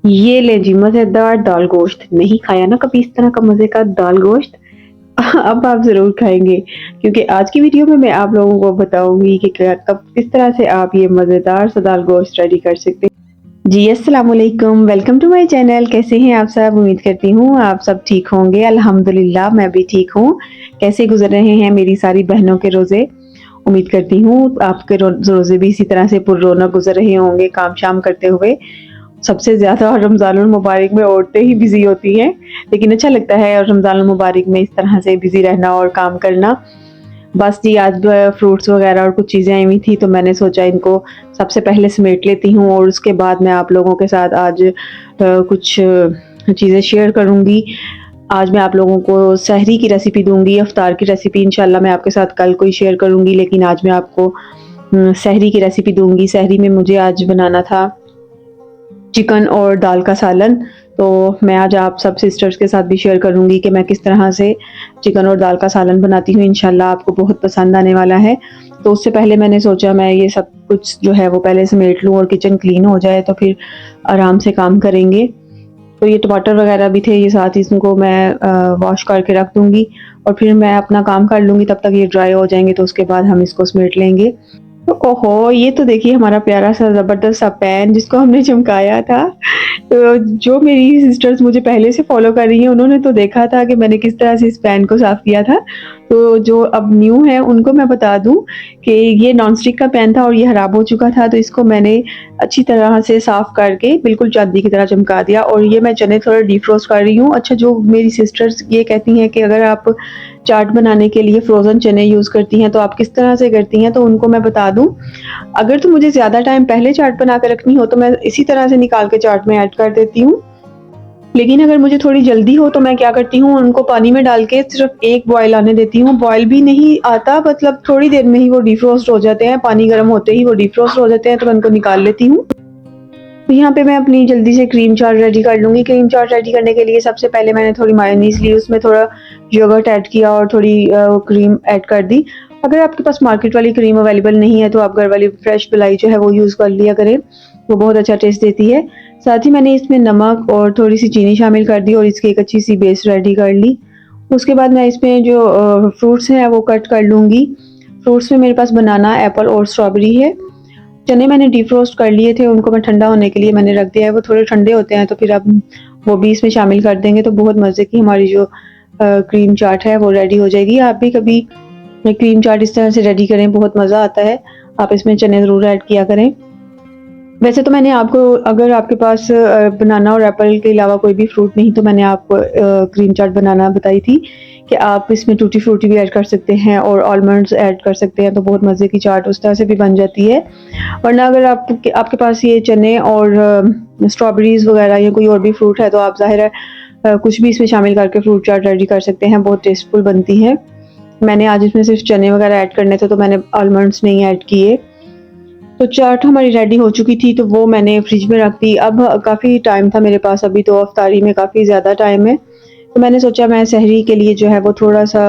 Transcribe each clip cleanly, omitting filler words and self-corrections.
ये ले जी मज़ेदार दाल गोश्त। नहीं खाया ना कभी इस तरह का मज़े का दाल गोश्त? अब आप ज़रूर खाएँगे क्योंकि आज की वीडियो में मैं आप लोगों को बताऊँगी कि क्या कब किस तरह से आप ये मज़ेदार सा दाल गोश्त रेडी कर सकते हैं। जी, अस्सलाम वालेकुम, वेलकम टू माय चैनल। कैसे हैं आप सब? उम्मीद करती हूँ आप सब ठीक होंगे। अल्हम्दुलिल्लाह मैं भी ठीक हूँ। कैसे गुज़र रहे हैं मेरी सारी बहनों के रोज़े? उम्मीद करती हूँ आपके रोज़े भी इसी तरह से पुररौनक गुज़र रहे होंगे काम-शाम करते हुए। सबसे ज़्यादा रमज़ानुल मुबारक में औरतें ही बिज़ी होती हैं, लेकिन अच्छा लगता है रमज़ानुल मुबारक में इस तरह से बिज़ी रहना और काम करना। बस जी आज जो है फ्रूट्स वग़ैरह और कुछ चीज़ें आई हुई थी तो मैंने सोचा इनको सबसे पहले समेट लेती हूँ और उसके बाद मैं आप लोगों के साथ आज कुछ चीज़ें शेयर करूँगी। आज मैं आप लोगों को सहरी की रेसिपी दूँगी, इफ्तार की रेसिपी इंशाल्लाह मैं आपके साथ कल कोई शेयर करूँगी, लेकिन आज मैं आपको सहरी की रेसिपी दूँगी। सहरी में मुझे आज बनाना था चिकन और दाल का सालन। तो मैं आज आप सब सिस्टर्स के साथ भी शेयर करूँगी कि मैं किस तरह से चिकन और दाल का सालन बनाती हूँ, इंशाल्लाह आपको बहुत पसंद आने वाला है। तो उससे पहले मैंने सोचा मैं ये सब कुछ जो है वो पहले समेट लूँ और किचन क्लीन हो जाए तो फिर आराम से काम करेंगे। तो ये टमाटर वगैरह भी थे, ये साथ ही इसको मैं वॉश करके रख दूँगी और फिर मैं अपना काम कर लूँगी, तब तक ये ड्राई हो जाएँगे तो उसके बाद हम इसको समेट लेंगे। तो ओहो! ये तो देखिए हमारा प्यारा-सा ज़बरदस्त सा पैन जिसको हमने चमकाया था। तो जो मेरी सिस्टर्स मुझे पहले से फ़ॉलो कर रही हैं, उन्होंने तो देखा था कि मैंने किस तरह से इस पैन को साफ़ किया था। तो जो अब न्यू हैं, उनको मैं बता दूँ कि ये नॉन-स्टिक का पैन था और ये ख़राब हो चुका था, तो इसको मैंने अच्छी तरह से साफ़ करके बिल्कुल चाँदी की तरह चमका दिया और ये मैं चने थोड़ा डिफ्रोस्ट कर रही हूँ। अच्छा, जो मेरी सिस्टर्स ये कहती हैं कि अगर आप चाट बनाने के लिए फ्रोज़न चने यूज़ करती हैं, तो आप किस तरह से करती हैं? तो उनको मैं बता दूँ, अगर तो मुझे ज़्यादा टाइम पहले चाट बना के रखनी हो तो मैं इसी तरह से निकाल के चाट में ऐड कर देती हूँ। लेकिन अगर मुझे थोड़ी जल्दी हो तो मैं क्या करती हूँ, उनको पानी में डाल के सिर्फ़ एक बॉयल आने देती हूँ। बॉयल भी नहीं आता, मतलब थोड़ी देर में ही वो डिफ्रोस्ट हो जाते हैं, पानी गर्म होते ही वो डिफ्रोस्ट हो जाते हैं, तो मैं उनको निकाल लेती हूँ। तो यहाँ पे मैं अपनी जल्दी से क्रीम चाट रेडी कर लूँगी। क्रीम चाट रेडी करने के लिए सबसे पहले मैंने थोड़ी मेयोनीज़ ली, उसमें थोड़ा योगर्ट ऐड किया और थोड़ी क्रीम ऐड कर दी। अगर आपके पास मार्केट वाली क्रीम अवेलेबल नहीं है तो आप घर वाली फ्रेश मलाई जो है वो यूज़ कर लिया करें, वो बहुत अच्छा टेस्ट देती है। साथ ही मैंने इसमें नमक और थोड़ी-सी चीनी शामिल कर दी और इसकी एक अच्छी-सी बेस रेडी कर ली। उसके बाद मैं इसमें जो फ्रूट्स हैं वो कट कर लूँगी। फ्रूट्स में मेरे पास बनाना, एप्पल और स्ट्रॉबेरी है। चने मैंने डिफ्रोस्ट कर लिए थे, उनको मैं ठंडा होने के लिए मैंने रख दिया है, वो थोड़े ठंडे होते हैं तो फिर अब वो भी इसमें शामिल कर देंगे तो बहुत मज़े की हमारी जो क्रीम चाट है वो रेडी हो जाएगी। आप भी कभी क्रीम चाट इस तरह से रेडी करें, बहुत मज़ा आता है। आप इसमें चने ज़रूर ऐड किया करें। वैसे तो मैंने आपको, अगर आपके पास बनाना और एप्पल के अलावा कोई भी फ्रूट नहीं, तो मैंने आपको क्रीम चाट बनाना बताई थी कि आप इसमें टूटी फ्रूटी भी ऐड कर सकते हैं और आलमंड्स ऐड कर सकते हैं, तो बहुत मज़े की चाट उस तरह से भी बन जाती है। वरना अगर आपके आपके पास ये चने और स्ट्रॉबेरीज़ वगैरह या कोई और भी फ्रूट है, तो आप ज़ाहिर है कुछ भी इसमें शामिल करके फ्रूट चाट रेडी कर सकते हैं, बहुत टेस्टफुल बनती है। मैंने आज इसमें सिर्फ चने वगैरह ऐड करने थे, तो मैंने आलमंड्स नहीं ऐड किए। तो चाट हमारी रेडी हो चुकी थी, तो वो मैंने फ्रिज में रख दी। अब काफ़ी टाइम था मेरे पास, अभी तो इफ्तारी में काफ़ी ज़्यादा टाइम है, तो मैंने सोचा मैं सहरी के लिए जो है वो थोड़ा-सा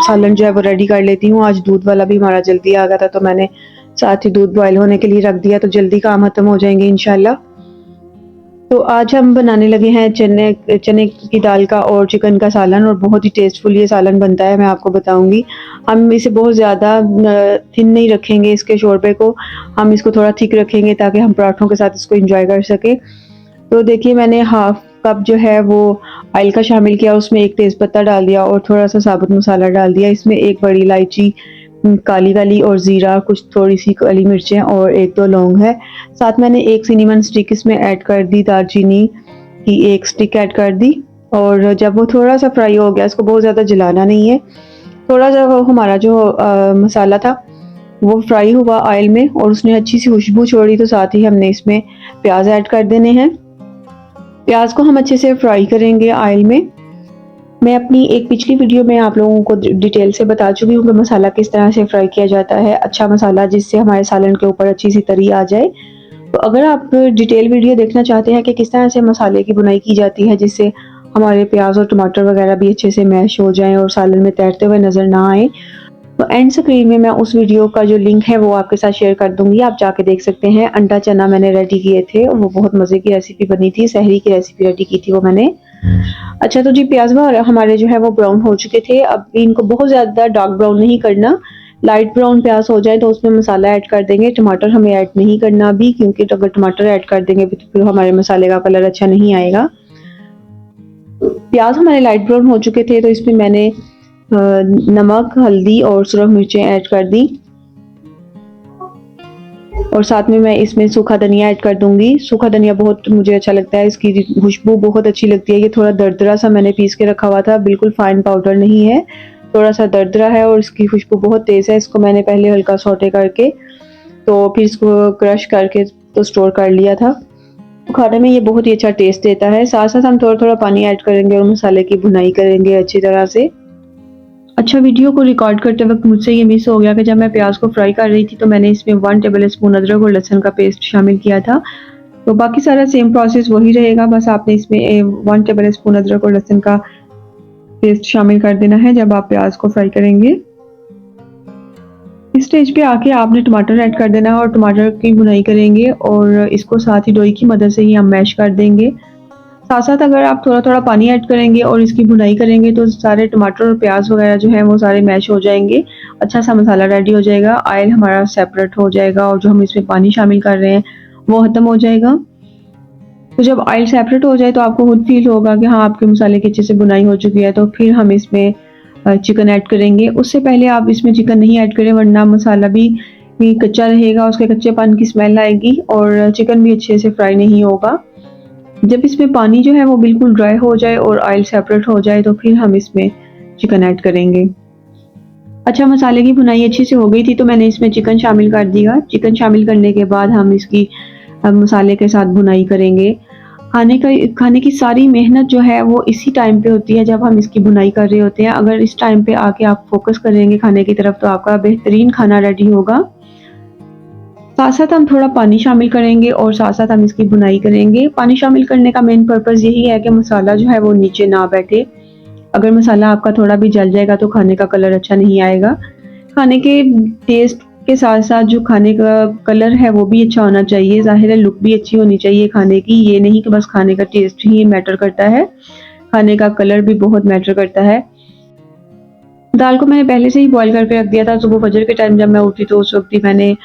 सालन जो है वो रेडी कर लेती हूँ। आज दूध वाला भी हमारा जल्दी आ गया था, तो मैंने साथ ही दूध बॉयल होने के लिए रख दिया, तो जल्दी काम खत्म हो जाएँगे इंशाल्लाह। तो आज हम बनाने लगे हैं चने चने की दाल का और चिकन का सालन और बहुत ही टेस्टफुल ये सालन बनता है, मैं आपको बताऊँगी। हम इसे बहुत ज़्यादा थिन नहीं रखेंगे इसके शोरबे को, हम इसको थोड़ा थिक रखेंगे ताकि हम पराठों के साथ इसको एन्जॉय कर सकें। तो देखिए मैंने हाफ कप जो है वो ऑयल का शामिल किया, उसमें 1 तेज़पत्ता डाल दिया और थोड़ा-सा साबुत मसाला डाल दिया। इसमें 1 बड़ी इलायची काली वाली और ज़ीरा, कुछ थोड़ी-सी काली मिर्चें और 1-2 लौंग है। साथ मैंने 1 सिनेमन स्टिक इसमें ऐड कर दी, दालचीनी की 1 स्टिक ऐड कर दी और जब वो थोड़ा-सा फ्राई हो गया, इसको बहुत ज़्यादा जलाना नहीं है। थोड़ा-सा वो हमारा जो मसाला था, वो फ्राई हुआ ऑयल में और उसने अच्छी-सी खुशबू छोड़ी, तो साथ ही हमने इसमें प्याज़ ऐड कर देने हैं। प्याज़ को हम अच्छे से फ्राई करेंगे ऑयल में। मैं अपनी एक पिछली वीडियो में आप लोगों को डिटेल से बता चुकी हूँ कि मसाला किस तरह से फ्राई किया जाता है, अच्छा मसाला जिससे हमारे सालन के ऊपर अच्छी सी तरी आ जाए। तो अगर आप डिटेल वीडियो देखना चाहते हैं कि किस तरह से मसाले की बुनाई की जाती है जिससे हमारे प्याज और टमाटर वगैरह भी अच्छे से मैश हो जाएं और सालन में तैरते हुए नज़र ना आए, तो एंड स्क्रीन में मैं उस वीडियो का जो लिंक है वो आपके साथ शेयर कर दूंगी, आप जाके देख सकते हैं। अंडा चना मैंने रेडी किए थे और वो बहुत मज़े की रेसिपी बनी थी, सहरी की रेसिपी रेडी की थी वो मैंने। अच्छा, तो जी प्याज हमारे जो है वो ब्राउन हो चुके थे। अब इनको बहुत ज़्यादा डार्क ब्राउन नहीं करना, लाइट ब्राउन प्याज हो जाए तो उसमें मसाला ऐड कर देंगे। टमाटर हमें ऐड नहीं करना अभी, क्योंकि अगर टमाटर ऐड कर देंगे तो फिर हमारे मसाले का कलर अच्छा नहीं आएगा। प्याज हमारे लाइट ब्राउन हो चुके थे, तो इसमें मैंने नमक, हल्दी और सुरख मिर्चें ऐड कर दी और साथ में मैं इसमें सूखा धनिया ऐड कर दूंगी। सूखा धनिया बहुत मुझे अच्छा लगता है, इसकी खुशबू बहुत अच्छी लगती है। ये थोड़ा दरदरा सा मैंने पीस के रखा हुआ था, बिल्कुल फाइन पाउडर नहीं है, थोड़ा सा दरदरा है और इसकी खुशबू बहुत तेज़ है। इसको मैंने पहले हल्का सौटे करके तो फिर इसको क्रश करके तो स्टोर कर लिया था। तो खाने में ये बहुत ही अच्छा टेस्ट देता है। साथ साथ हम थोड़ा थोड़ा पानी ऐड करेंगे और मसाले की भुनाई करेंगे अच्छी तरह से। अच्छा, वीडियो को रिकॉर्ड करते वक्त मुझसे ये मिस हो गया कि जब मैं प्याज को फ्राई कर रही थी तो मैंने इसमें 1 टेबल स्पून अदरक और लहसुन का पेस्ट शामिल किया था। तो बाकी सारा सेम प्रोसेस वही रहेगा, बस आपने इसमें 1 टेबल स्पून अदरक और लहसुन का पेस्ट शामिल कर देना है जब आप प्याज को फ्राई करेंगे। इस स्टेज पे आके आपने टमाटर ऐड कर देना है और टमाटर की भुनाई करेंगे और इसको साथ ही डोई की मदद से ही हम मैश कर देंगे। साथ साथ अगर आप थोड़ा थोड़ा पानी ऐड करेंगे और इसकी भुनाई करेंगे तो सारे टमाटर और प्याज वगैरह जो है वो सारे मैश हो जाएंगे, अच्छा सा मसाला रेडी हो जाएगा, ऑयल हमारा सेपरेट हो जाएगा और जो हम इसमें पानी शामिल कर रहे हैं वो ख़त्म हो जाएगा। तो जब ऑयल सेपरेट हो जाए तो आपको खुद फील होगा कि हाँ, आपके मसाले की अच्छे से भुनाई हो चुकी है। तो फिर हम इसमें चिकन ऐड करेंगे। उससे पहले आप इसमें चिकन नहीं ऐड करें, वरना मसाला भी कच्चा रहेगा, उसके कच्चेपन की स्मेल आएगी और चिकन भी अच्छे से फ्राई नहीं होगा। जब इसमें पानी जो है वो बिल्कुल ड्राई हो जाए और ऑयल सेपरेट हो जाए तो फिर हम इसमें चिकन ऐड करेंगे। अच्छा, मसाले की भुनाई अच्छी से हो गई थी तो मैंने इसमें चिकन शामिल कर दिया। चिकन शामिल करने के बाद हम इसकी मसाले के साथ भुनाई करेंगे। खाने की सारी मेहनत जो है वो इसी टाइम पे होती है जब हम इसकी भुनाई कर रहे होते हैं। अगर इस टाइम पे आके आप फोकस करेंगे खाने की तरफ तो आपका बेहतरीन खाना रेडी होगा। साथ साथ हम थोड़ा पानी शामिल करेंगे और साथ साथ हम इसकी भुनाई करेंगे। पानी शामिल करने का मेन पर्पज़ यही है कि मसाला जो है वो नीचे ना बैठे। अगर मसाला आपका थोड़ा भी जल जाएगा तो खाने का कलर अच्छा नहीं आएगा। खाने के टेस्ट के साथ साथ जो खाने का कलर है वो भी अच्छा होना चाहिए, ज़ाहिर है लुक भी अच्छी होनी चाहिए खाने की। ये नहीं कि बस खाने का टेस्ट ही मैटर करता है, खाने का कलर भी बहुत मैटर करता है। दाल को मैंने पहले से ही बॉईल करके रख दिया था। सुबह फजर के टाइम जब मैं उठी तो उस वक्त ही मैंने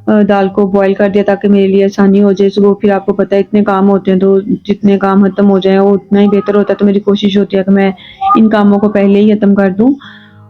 दाल को बॉईल कर दिया ताकि मेरे लिए आसानी हो जाए। सुबह फिर आपको पता है इतने काम होते हैं, तो जितने काम खत्म हो जाए वो उतना ही बेहतर होता है। तो मेरी कोशिश होती है कि मैं इन कामों को पहले ही खत्म कर दूं।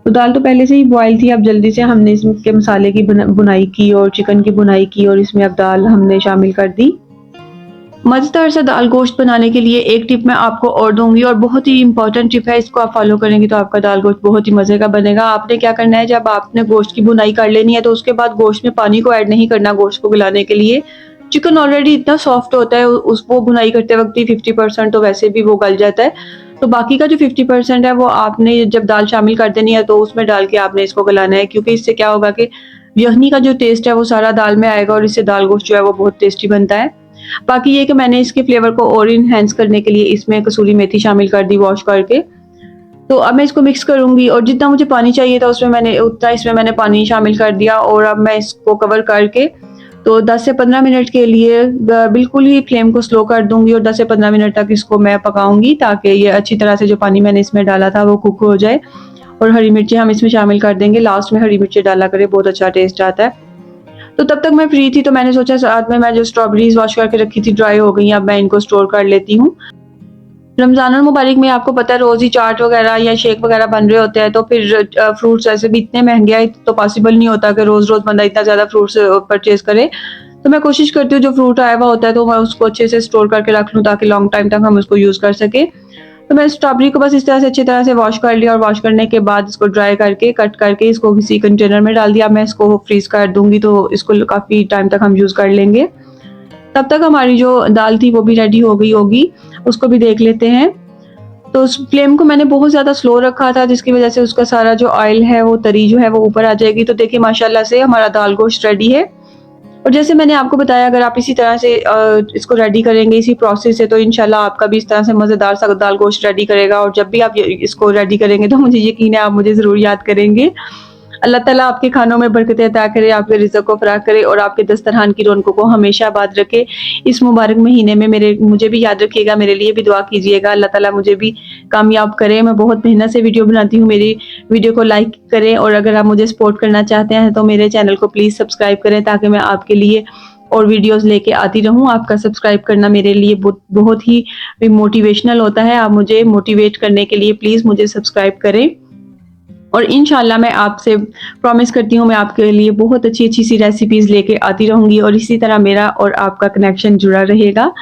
तो दाल तो पहले से ही बॉईल थी। अब जल्दी से हमने इसके मसाले की बुनाई की और चिकन की बुनाई की और इसमें अब दाल हमने शामिल कर दी। मज़ेदार सा दाल गोश्त बनाने के लिए एक टिप मैं आपको और दूंगी और बहुत ही इंपॉर्टेंट टिप है, इसको आप फॉलो करेंगे तो आपका दाल गोश्त बहुत ही मज़े का बनेगा। आपने क्या करना है, जब आपने गोश्त की भुनाई कर लेनी है तो उसके बाद गोश्त में पानी को ऐड नहीं करना गोश्त को गलाने के लिए। चिकन ऑलरेडी इतना सॉफ्ट होता है, उसको भुनाई करते वक्त ही 50% तो वैसे भी वो गल जाता है। तो बाकी का जो 50% है वो आपने जब दाल शामिल कर देनी है तो उसमें डाल के आपने इसको गलाना है, क्योंकि इससे क्या होगा कि यखनी का जो टेस्ट है वो सारा दाल में आएगा और इससे दाल गोश्त जो है वो बहुत टेस्टी बनता है। बाकी ये कि मैंने इसके फ्लेवर को और इनहेंस करने के लिए इसमें कसूरी मेथी शामिल कर दी वॉश करके। तो अब मैं इसको मिक्स करूंगी और जितना मुझे पानी चाहिए था इसमें मैंने पानी शामिल कर दिया और अब मैं इसको कवर करके तो 10 से 15 मिनट के लिए बिल्कुल ही फ्लेम को स्लो कर दूंगी और 10 से 15 मिनट तक इसको मैं पकाऊंगी ताकि ये अच्छी तरह से जो पानी मैंने इसमें डाला था वो कुक हो जाए। और हरी मिर्ची हम इसमें शामिल कर देंगे, लास्ट में हरी मिर्ची डाला करें, बहुत अच्छा टेस्ट आता है। तो तब तक मैं फ्री थी तो मैंने सोचा साथ में मैं जो स्ट्रॉबेरीज वॉश करके रखी थी ड्राई हो गई, अब मैं इनको स्टोर कर लेती हूँ। रमज़ान मुबारक में आपको पता है रोज़ ही चाट वगैरह या शेक वगैरह बन रहे होते हैं, तो फिर फ्रूट्स ऐसे भी इतने महंगे हैं तो पॉसिबल नहीं होता कि रोज़ रोज़ बंदा इतना ज़्यादा फ्रूट्स परचेज करे। तो मैं कोशिश करती हूँ जो फ्रूट आया हुआ होता है तो मैं उसको अच्छे से स्टोर करके रख लूँ ताकि लॉन्ग टाइम तक हम उसको यूज़ कर सकें। तो मैं स्ट्रॉबेरी को बस इस तरह से अच्छी तरह से वॉश कर लिया और वॉश करने के बाद इसको ड्राई करके कट करके इसको किसी कंटेनर में डाल दिया। मैं इसको फ्रीज कर दूंगी तो इसको काफ़ी टाइम तक हम यूज़ कर लेंगे। तब तक हमारी जो दाल थी वो भी रेडी हो गई होगी, उसको भी देख लेते हैं। तो उस फ्लेम को मैंने बहुत ज़्यादा स्लो रखा था जिसकी वजह से उसका सारा जो ऑयल है वो तरी जो है वो ऊपर आ जाएगी। तो देखिए माशाल्लाह से हमारा दाल गोश्त रेडी है। और जैसे मैंने आपको बताया अगर आप इसी तरह से इसको रेडी करेंगे इसी प्रोसेस से तो इंशाल्लाह आपका भी इस तरह से मज़ेदार सा दाल गोश्त रेडी करेगा। और जब भी आप इसको रेडी करेंगे तो मुझे यकीन है आप मुझे ज़रूर याद करेंगे। अल्लाह ताला आपके खानों में बरकत अता करे, आपके रिज़्क़ को फराह करे और आपके दस्तरखान की रौनकों को हमेशा आबाद रखे। इस मुबारक महीने में मुझे भी याद रखिएगा, मेरे लिए भी दुआ कीजिएगा, अल्लाह ताला मुझे भी कामयाब करे। मैं बहुत मेहनत से वीडियो बनाती हूँ, मेरी वीडियो को लाइक करें और अगर आप मुझे सपोर्ट करना चाहते हैं तो मेरे चैनल को प्लीज़ सब्सक्राइब करें ताकि मैं आपके लिए और वीडियोस लेके आती रहूँ। आपका सब्सक्राइब करना मेरे लिए बहुत ही मोटिवेशनल होता है। आप मुझे मोटिवेट करने के लिए प्लीज़ मुझे सब्सक्राइब करें और इंशाल्लाह मैं आपसे प्रॉमिस करती हूँ मैं आपके लिए बहुत अच्छी-अच्छी सी रेसिपीज़ लेके आती रहूँगी और इसी तरह मेरा और आपका कनेक्शन जुड़ा रहेगा।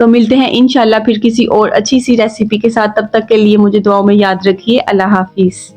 तो मिलते हैं इंशाल्लाह फिर किसी और अच्छी सी रेसिपी के साथ, तब तक के लिए मुझे दुआओं में याद रखिए। अल्लाह हाफ़िज़।